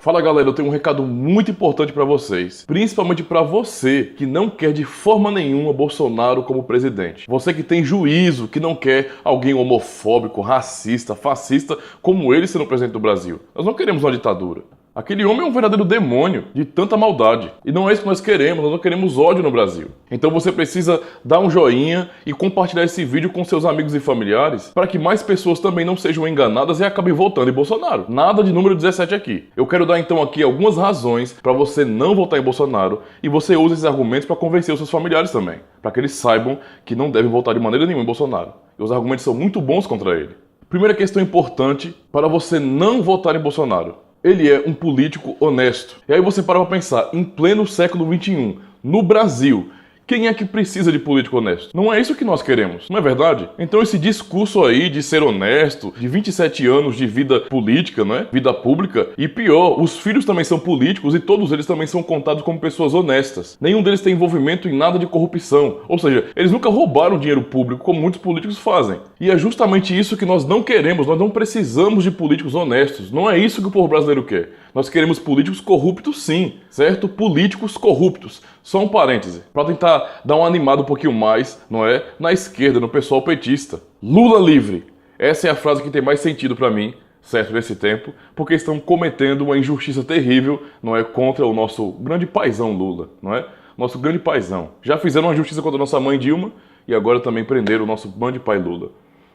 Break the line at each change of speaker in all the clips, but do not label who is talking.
Fala galera, eu tenho um recado muito importante para vocês, principalmente para você que não quer de forma nenhuma Bolsonaro como presidente. Você que tem juízo, que não quer alguém homofóbico, racista, fascista como ele sendo presidente do Brasil. Nós não queremos uma ditadura. Aquele homem é um verdadeiro demônio de tanta maldade. E não é isso que nós queremos ódio no Brasil. Então você precisa dar um joinha e compartilhar esse vídeo com seus amigos e familiares para que mais pessoas também não sejam enganadas e acabem votando em Bolsonaro. Nada de número 17 aqui. Eu quero dar então aqui algumas razões para você não votar em Bolsonaro e você usa esses argumentos para convencer os seus familiares também, para que eles saibam que não devem votar de maneira nenhuma em Bolsonaro. E os argumentos são muito bons contra ele. Primeira questão importante para você não votar em Bolsonaro. Ele é um político honesto. E aí você para pra pensar, em pleno século XXI, no Brasil, quem é que precisa de político honesto? Não é isso que nós queremos, não é verdade? Então esse discurso aí de ser honesto, de 27 anos de vida política, não é? Vida pública, e pior, os filhos também são políticos e todos eles também são contados como pessoas honestas. Nenhum deles tem envolvimento em nada de corrupção. Ou seja, eles nunca roubaram dinheiro público como muitos políticos fazem. E é justamente isso que nós não queremos, nós não precisamos de políticos honestos. Não é isso que o povo brasileiro quer. Nós queremos políticos corruptos sim, certo? Políticos corruptos. Só um parêntese, para tentar dar um animado um pouquinho mais, não é? Na esquerda, no pessoal petista. Lula livre. Essa é a frase que tem mais sentido para mim, certo, nesse tempo, porque estão cometendo uma injustiça terrível, não é? Contra o nosso grande paizão Lula, não é? Nosso grande paizão. Já fizeram uma justiça contra a nossa mãe Dilma e agora também prenderam o nosso grande pai Lula.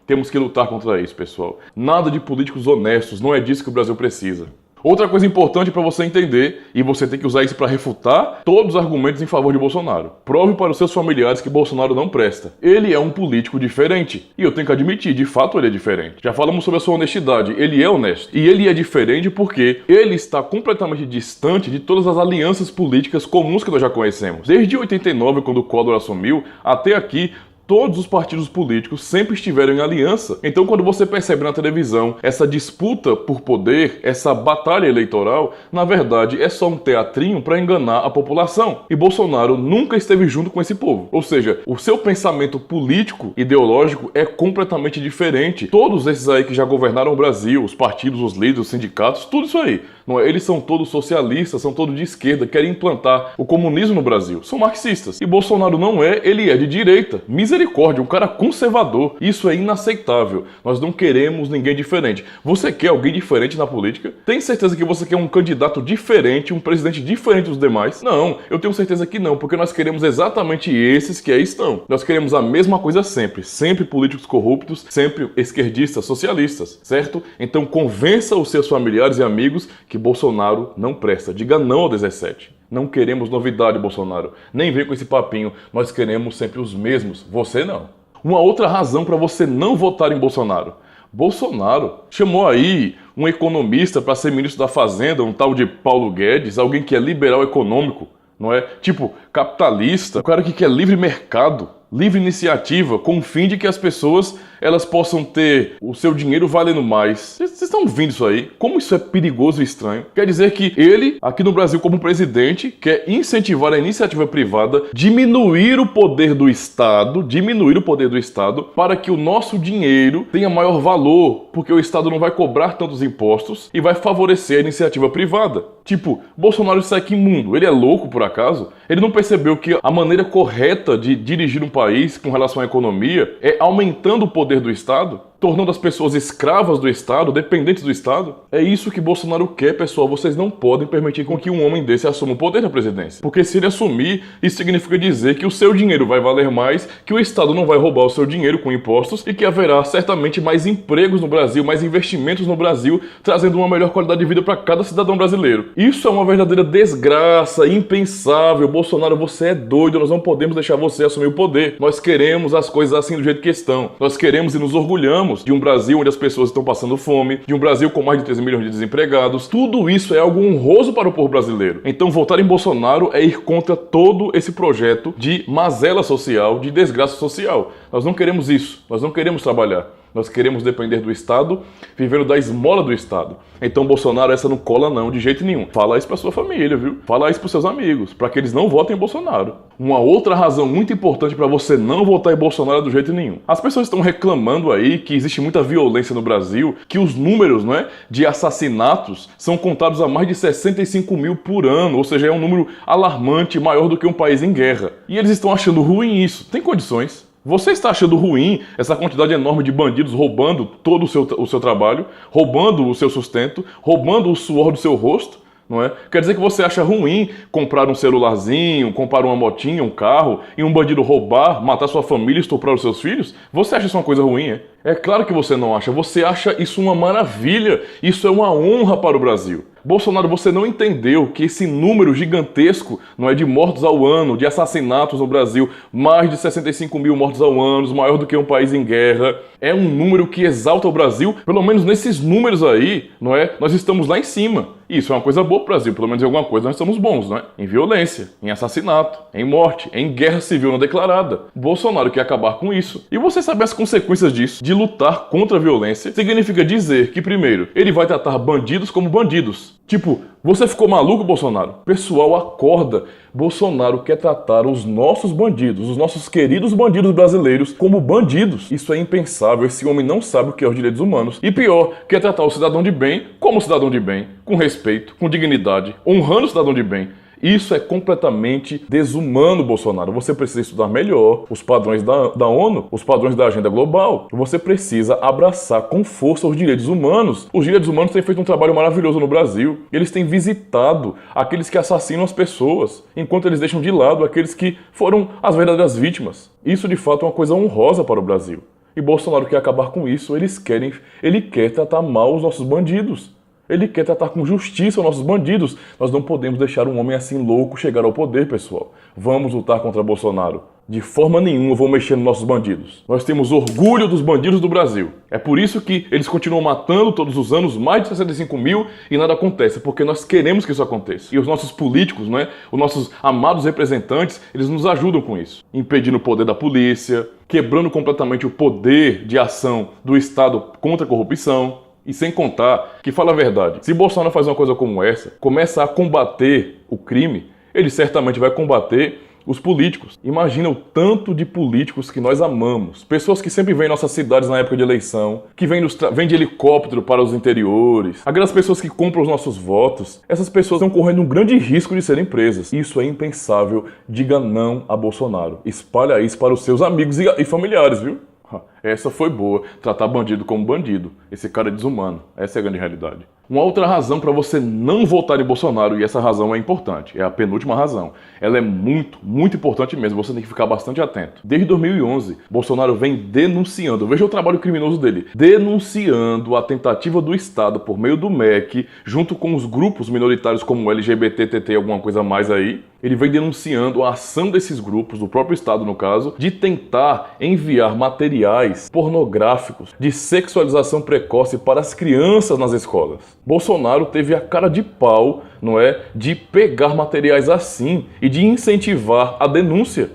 Temos que lutar contra isso, pessoal. Nada de políticos honestos, não é disso que o Brasil precisa. Outra coisa importante para você entender, e você tem que usar isso para refutar todos os argumentos em favor de Bolsonaro. Prove para os seus familiares que Bolsonaro não presta. Ele é um político diferente. E eu tenho que admitir, de fato ele é diferente. Já falamos sobre a sua honestidade, ele é honesto. E ele é diferente porque ele está completamente distante de todas as alianças políticas comuns que nós já conhecemos. Desde 89, quando o Collor assumiu, até aqui, todos os partidos políticos sempre estiveram em aliança. Então quando você percebe na televisão essa disputa por poder, essa batalha eleitoral, na verdade é só um teatrinho para enganar a população. E Bolsonaro nunca esteve junto com esse povo. Ou seja, o seu pensamento político, ideológico é completamente diferente. Todos esses aí que já governaram o Brasil, os partidos, os líderes, os sindicatos, tudo isso aí. Não é? Eles são todos socialistas, são todos de esquerda, querem implantar o comunismo no Brasil. São marxistas. E Bolsonaro não é, ele é de direita. Misericórdia, um cara conservador. Isso é inaceitável. Nós não queremos ninguém diferente. Você quer alguém diferente na política? Tem certeza que você quer um candidato diferente, um presidente diferente dos demais? Não, eu tenho certeza que não, porque nós queremos exatamente esses que aí estão. Nós queremos a mesma coisa sempre. Sempre políticos corruptos, sempre esquerdistas, socialistas, certo? Então convença os seus familiares e amigos que Bolsonaro não presta. Diga não ao 17. Não queremos novidade, Bolsonaro. Nem vem com esse papinho. Nós queremos sempre os mesmos. Você não. Uma outra razão para você não votar em Bolsonaro. Bolsonaro chamou aí um economista para ser ministro da Fazenda, um tal de Paulo Guedes, alguém que é liberal econômico, não é? Tipo, capitalista, o cara que quer livre mercado, livre iniciativa, com o fim de que as pessoas elas possam ter o seu dinheiro valendo mais. Vocês estão vendo isso aí? Como isso é perigoso e estranho? Quer dizer que ele, aqui no Brasil como presidente, quer incentivar a iniciativa privada, diminuir o poder do Estado, para que o nosso dinheiro tenha maior valor, porque o Estado não vai cobrar tantos impostos e vai favorecer a iniciativa privada. Tipo, Bolsonaro sai que imundo. Ele é louco por acaso? Ele não percebeu que a maneira correta de dirigir um país com relação à economia é aumentando o poder do Estado, tornando as pessoas escravas do Estado, dependentes do Estado? É isso que Bolsonaro quer, pessoal. Vocês não podem permitir com que um homem desse assuma o poder da presidência. Porque se ele assumir, isso significa dizer que o seu dinheiro vai valer mais, que o Estado não vai roubar o seu dinheiro com impostos e que haverá certamente mais empregos no Brasil, mais investimentos no Brasil, trazendo uma melhor qualidade de vida para cada cidadão brasileiro. Isso é uma verdadeira desgraça, impensável. Bolsonaro, você é doido, nós não podemos deixar você assumir o poder. Nós queremos as coisas assim do jeito que estão. Nós queremos e nos orgulhamos de um Brasil onde as pessoas estão passando fome, de um Brasil com mais de 13 milhões de desempregados. Tudo isso é algo honroso para o povo brasileiro. Então votar em Bolsonaro é ir contra todo esse projeto de mazela social, de desgraça social. Nós não queremos isso, nós não queremos trabalhar. Nós queremos depender do Estado, vivendo da esmola do Estado. Então, Bolsonaro, essa não cola não, de jeito nenhum. Fala isso pra sua família, viu? Fala isso pros seus amigos, para que eles não votem em Bolsonaro. Uma outra razão muito importante para você não votar em Bolsonaro é do jeito nenhum. As pessoas estão reclamando aí que existe muita violência no Brasil, que os números, de assassinatos são contados a mais de 65 mil por ano, ou seja, é um número alarmante, maior do que um país em guerra. E eles estão achando ruim isso. Tem condições? Você está achando ruim essa quantidade enorme de bandidos roubando todo o seu trabalho, roubando o seu sustento, roubando o suor do seu rosto? Não é? Quer dizer que você acha ruim comprar um celularzinho, comprar uma motinha, um carro, e um bandido roubar, matar sua família e estuprar os seus filhos? Você acha isso uma coisa ruim, é? É claro que você não acha. Você acha isso uma maravilha. Isso é uma honra para o Brasil. Bolsonaro, você não entendeu que esse número gigantesco, de mortos ao ano, de assassinatos no Brasil, mais de 65 mil mortos ao ano, maior do que um país em guerra, é um número que exalta o Brasil. Pelo menos nesses números aí, nós estamos lá em cima. Isso é uma coisa boa para o Brasil, pelo menos em alguma coisa nós estamos bons, Em violência, em assassinato, em morte, em guerra civil não declarada. Bolsonaro quer acabar com isso. E você sabe as consequências disso? De lutar contra a violência significa dizer que, primeiro, ele vai tratar bandidos como bandidos. Tipo, você ficou maluco, Bolsonaro? Pessoal, acorda. Bolsonaro quer tratar os nossos bandidos, os nossos queridos bandidos brasileiros, como bandidos. Isso é impensável. Esse homem não sabe o que é os direitos humanos. E pior, quer tratar o cidadão de bem como cidadão de bem, com respeito, com dignidade, honrando o cidadão de bem. Isso é completamente desumano, Bolsonaro. Você precisa estudar melhor os padrões da ONU, os padrões da agenda global. Você precisa abraçar com força os direitos humanos. Os direitos humanos têm feito um trabalho maravilhoso no Brasil. Eles têm visitado aqueles que assassinam as pessoas, enquanto eles deixam de lado aqueles que foram as verdadeiras vítimas. Isso, de fato, é uma coisa honrosa para o Brasil. E Bolsonaro quer acabar com isso. Ele quer tratar mal os nossos bandidos. Ele quer tratar com justiça os nossos bandidos. Nós não podemos deixar um homem assim louco chegar ao poder, pessoal. Vamos lutar contra Bolsonaro. De forma nenhuma vou mexer nos nossos bandidos. Nós temos orgulho dos bandidos do Brasil. É por isso que eles continuam matando todos os anos mais de 65 mil e nada acontece, porque nós queremos que isso aconteça. E os nossos políticos, os nossos amados representantes, eles nos ajudam com isso. Impedindo o poder da polícia, quebrando completamente o poder de ação do Estado contra a corrupção. E sem contar que, fala a verdade, se Bolsonaro faz uma coisa como essa, começa a combater o crime, ele certamente vai combater os políticos. Imagina o tanto de políticos que nós amamos. Pessoas que sempre vêm em nossas cidades na época de eleição, que vêm de helicóptero para os interiores, aquelas pessoas que compram os nossos votos. Essas pessoas estão correndo um grande risco de serem presas. Isso é impensável. Diga não a Bolsonaro. Espalha isso para os seus amigos e familiares, viu? Essa foi boa, tratar bandido como bandido. Esse cara é desumano, essa é a grande realidade. Uma outra razão para você não votar em Bolsonaro, e essa razão é importante, é a penúltima razão. Ela é muito, muito importante mesmo, você tem que ficar bastante atento. Desde 2011, Bolsonaro vem denunciando, veja o trabalho criminoso dele, denunciando a tentativa do Estado, por meio do MEC, junto com os grupos minoritários como LGBT, TT, alguma coisa mais aí, ele vem denunciando a ação desses grupos, do próprio Estado no caso, de tentar enviar materiais pornográficos de sexualização precoce para as crianças nas escolas. Bolsonaro teve a cara de pau, de pegar materiais assim e de incentivar a denúncia.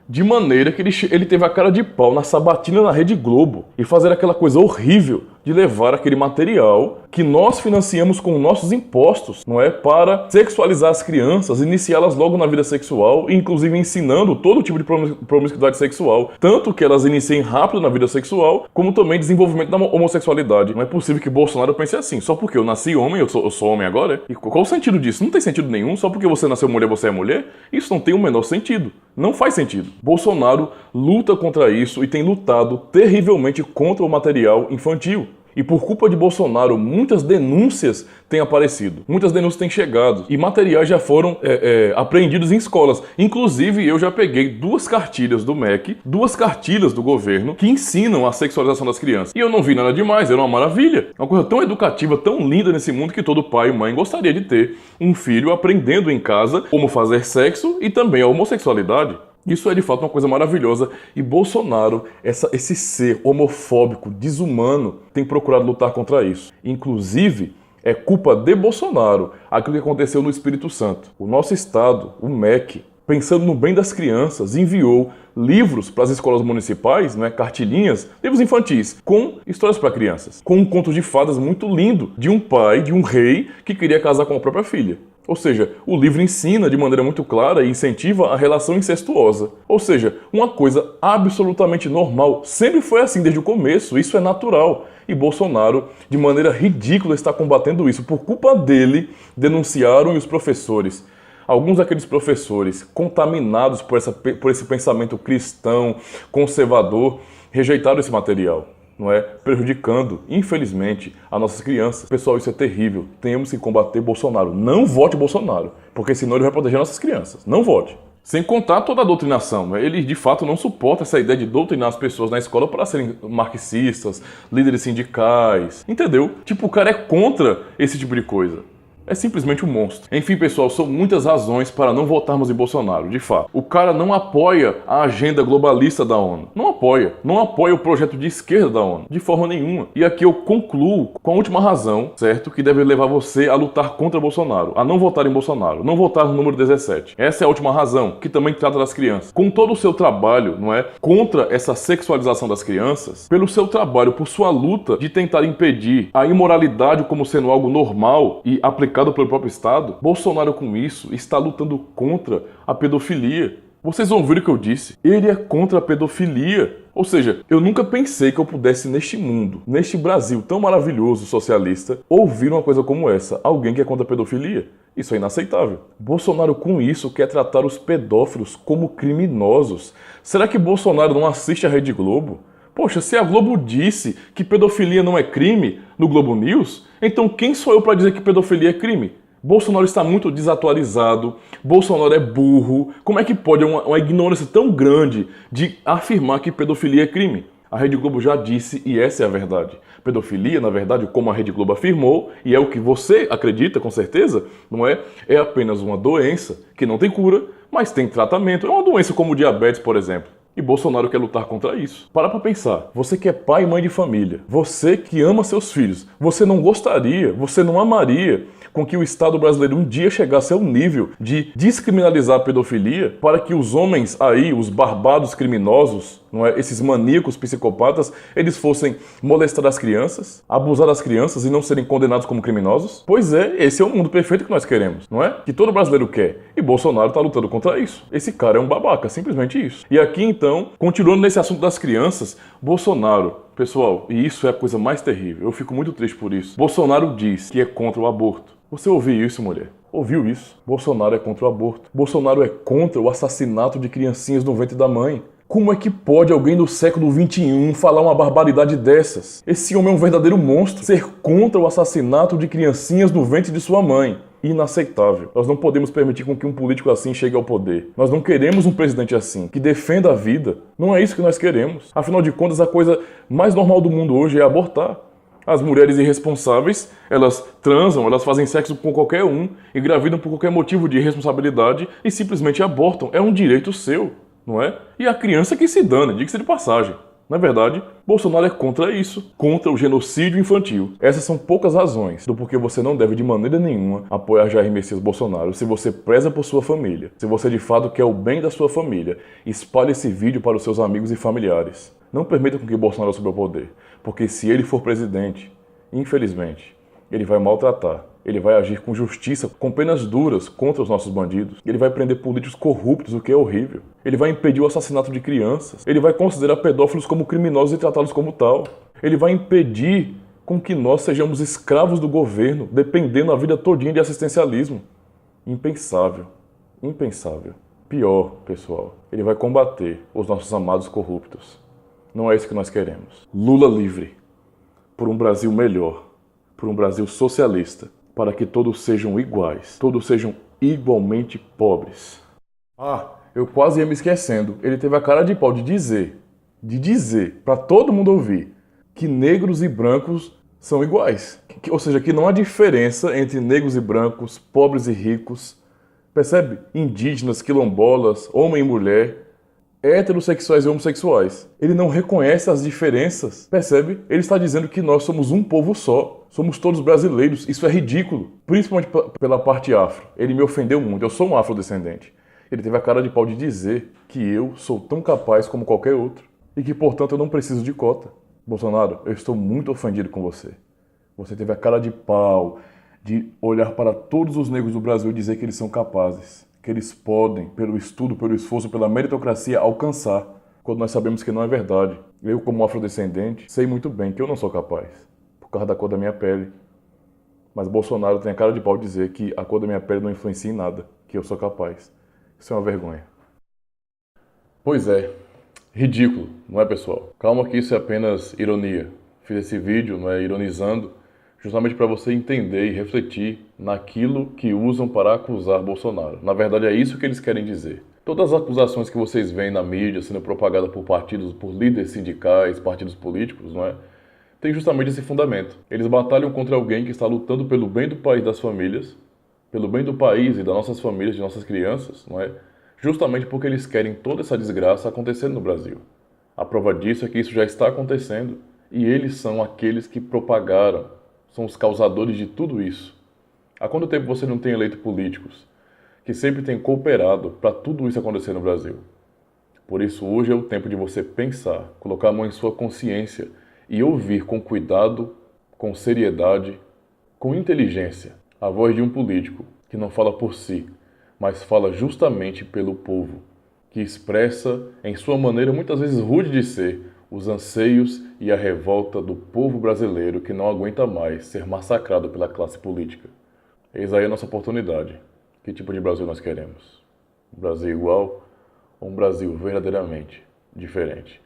De maneira que ele teve a cara de pau na sabatina na Rede Globo e fazer aquela coisa horrível de levar aquele material que nós financiamos com nossos impostos, para sexualizar as crianças, iniciá-las logo na vida sexual, inclusive ensinando todo tipo de promiscuidade sexual, tanto que elas iniciem rápido na vida sexual, como também desenvolvimento da homossexualidade. Não é possível que Bolsonaro pense assim, só porque eu nasci homem, eu sou homem agora? E qual o sentido disso? Não tem sentido nenhum, só porque você nasceu mulher, você é mulher? Isso não tem o menor sentido. Não faz sentido. Bolsonaro luta contra isso e tem lutado terrivelmente contra o material infantil. E por culpa de Bolsonaro, muitas denúncias têm aparecido, muitas denúncias têm chegado e materiais já foram apreendidos em escolas. Inclusive, eu já peguei 2 cartilhas do MEC, 2 cartilhas do governo que ensinam a sexualização das crianças. E eu não vi nada demais, era uma maravilha. Uma coisa tão educativa, tão linda nesse mundo que todo pai e mãe gostaria de ter um filho aprendendo em casa como fazer sexo e também a homossexualidade. Isso é de fato uma coisa maravilhosa e Bolsonaro, esse ser homofóbico, desumano, tem procurado lutar contra isso. Inclusive, é culpa de Bolsonaro aquilo que aconteceu no Espírito Santo. O nosso estado, o MEC, pensando no bem das crianças, enviou livros para as escolas municipais, cartilhinhas, livros infantis, com histórias para crianças, com um conto de fadas muito lindo de um pai, de um rei, que queria casar com a própria filha. Ou seja, o livro ensina de maneira muito clara e incentiva a relação incestuosa. Ou seja, uma coisa absolutamente normal. Sempre foi assim desde o começo, isso é natural. E Bolsonaro, de maneira ridícula, está combatendo isso. Por culpa dele, denunciaram os professores. Alguns daqueles professores contaminados por esse pensamento cristão, conservador, rejeitaram esse material, prejudicando, infelizmente, as nossas crianças. Pessoal, isso é terrível. Temos que combater Bolsonaro. Não vote Bolsonaro, porque senão ele vai proteger nossas crianças. Não vote. Sem contar toda a doutrinação. Ele, de fato, não suporta essa ideia de doutrinar as pessoas na escola para serem marxistas, líderes sindicais. Entendeu? Tipo, o cara é contra esse tipo de coisa. É simplesmente um monstro. Enfim, pessoal, são muitas razões para não votarmos em Bolsonaro, de fato. O cara não apoia a agenda globalista da ONU. Não apoia. Não apoia o projeto de esquerda da ONU, de forma nenhuma. E aqui eu concluo com a última razão, certo? Que deve levar você a lutar contra Bolsonaro, a não votar em Bolsonaro, não votar no número 17. Essa é a última razão, que também trata das crianças. Com todo o seu trabalho, contra essa sexualização das crianças, pelo seu trabalho, por sua luta de tentar impedir a imoralidade como sendo algo normal e aplicado pelo próprio Estado, Bolsonaro com isso está lutando contra a pedofilia. Vocês vão ouvir o que eu disse. Ele é contra a pedofilia. Ou seja, eu nunca pensei que eu pudesse neste mundo, neste Brasil tão maravilhoso socialista, ouvir uma coisa como essa. Alguém que é contra a pedofilia. Isso é inaceitável. Bolsonaro com isso quer tratar os pedófilos como criminosos. Será que Bolsonaro não assiste a Rede Globo? Poxa, se a Globo disse que pedofilia não é crime no Globo News, então quem sou eu para dizer que pedofilia é crime? Bolsonaro está muito desatualizado, Bolsonaro é burro. Como é que pode uma ignorância tão grande de afirmar que pedofilia é crime? A Rede Globo já disse, e essa é a verdade. Pedofilia, na verdade, como a Rede Globo afirmou, e é o que você acredita com certeza, é apenas uma doença que não tem cura, mas tem tratamento. É uma doença como o diabetes, por exemplo. E Bolsonaro quer lutar contra isso. Para pra pensar. Você que é pai e mãe de família, você que ama seus filhos, você não gostaria, você não amaria com que o Estado brasileiro um dia chegasse ao nível de descriminalizar a pedofilia para que os homens aí, os barbados criminosos, esses maníacos psicopatas, eles fossem molestar as crianças, abusar das crianças e não serem condenados como criminosos? Pois é, esse é o mundo perfeito que nós queremos, que todo brasileiro quer. E Bolsonaro está lutando contra isso. Esse cara é um babaca, simplesmente isso. E aqui então, continuando nesse assunto das crianças, Bolsonaro, pessoal, e isso é a coisa mais terrível, eu fico muito triste por isso. Bolsonaro diz que é contra o aborto. Você ouviu isso, mulher? Ouviu isso? Bolsonaro é contra o aborto. Bolsonaro é contra o assassinato de criancinhas no ventre da mãe. Como é que pode alguém do século XXI falar uma barbaridade dessas? Esse homem é um verdadeiro monstro. Ser contra o assassinato de criancinhas no ventre de sua mãe. Inaceitável. Nós não podemos permitir com que um político assim chegue ao poder. Nós não queremos um presidente assim, que defenda a vida. Não é isso que nós queremos. Afinal de contas, a coisa mais normal do mundo hoje é abortar. As mulheres irresponsáveis, elas transam, elas fazem sexo com qualquer um, engravidam por qualquer motivo de irresponsabilidade e simplesmente abortam. É um direito seu, não é? E a criança que se dane, diga-se de passagem. Na verdade, Bolsonaro é contra isso, contra o genocídio infantil. Essas são poucas razões do porquê você não deve de maneira nenhuma apoiar Jair Messias Bolsonaro se você preza por sua família, se você de fato quer o bem da sua família. Espalhe esse vídeo para os seus amigos e familiares. Não permita com que Bolsonaro suba ao poder, porque se ele for presidente, infelizmente, ele vai maltratar, ele vai agir com justiça, com penas duras contra os nossos bandidos, ele vai prender políticos corruptos, o que é horrível, ele vai impedir o assassinato de crianças, ele vai considerar pedófilos como criminosos e tratá-los como tal, ele vai impedir com que nós sejamos escravos do governo, dependendo a vida todinha de assistencialismo. Impensável, impensável. Pior, pessoal, ele vai combater os nossos amados corruptos. Não é isso que nós queremos. Lula livre, por um Brasil melhor, por um Brasil socialista, para que todos sejam iguais, todos sejam igualmente pobres. Ah, eu quase ia me esquecendo. Ele teve a cara de pau de dizer, para todo mundo ouvir, que negros e brancos são iguais. Ou seja, que não há diferença entre negros e brancos, pobres e ricos, percebe? Indígenas, quilombolas, homem e mulher, heterossexuais e homossexuais. Ele não reconhece as diferenças, percebe? Ele está dizendo que nós somos um povo só, somos todos brasileiros. Isso é ridículo, principalmente pela parte afro. Ele me ofendeu muito, eu sou um afrodescendente. Ele teve a cara de pau de dizer que eu sou tão capaz como qualquer outro e que, portanto, eu não preciso de cota. Bolsonaro, eu estou muito ofendido com você. Você teve a cara de pau de olhar para todos os negros do Brasil e dizer que eles são capazes, que eles podem, pelo estudo, pelo esforço, pela meritocracia, alcançar, quando nós sabemos que não é verdade. Eu, como afrodescendente, sei muito bem que eu não sou capaz, por causa da cor da minha pele. Mas Bolsonaro tem a cara de pau de dizer que a cor da minha pele não influencia em nada, que eu sou capaz. Isso é uma vergonha. Pois é, ridículo, não é, pessoal? Calma que isso é apenas ironia. Fiz esse vídeo, não é, ironizando, justamente para você entender e refletir naquilo que usam para acusar Bolsonaro. Na verdade, é isso que eles querem dizer. Todas as acusações que vocês veem na mídia sendo propagadas por partidos, por líderes sindicais, partidos políticos, não é? Tem justamente esse fundamento. Eles batalham contra alguém que está lutando pelo bem do país e das famílias, pelo bem do país e das nossas famílias, de nossas crianças, não é? Justamente porque eles querem toda essa desgraça acontecendo no Brasil. A prova disso é que isso já está acontecendo e eles são aqueles que propagaram, são os causadores de tudo isso. Há quanto tempo você não tem eleito políticos que sempre têm cooperado para tudo isso acontecer no Brasil? Por isso, hoje é o tempo de você pensar, colocar a mão em sua consciência e ouvir com cuidado, com seriedade, com inteligência, a voz de um político que não fala por si, mas fala justamente pelo povo, que expressa, em sua maneira muitas vezes rude de ser, os anseios e a revolta do povo brasileiro que não aguenta mais ser massacrado pela classe política. Eis aí a nossa oportunidade. Que tipo de Brasil nós queremos? Um Brasil igual ou um Brasil verdadeiramente diferente?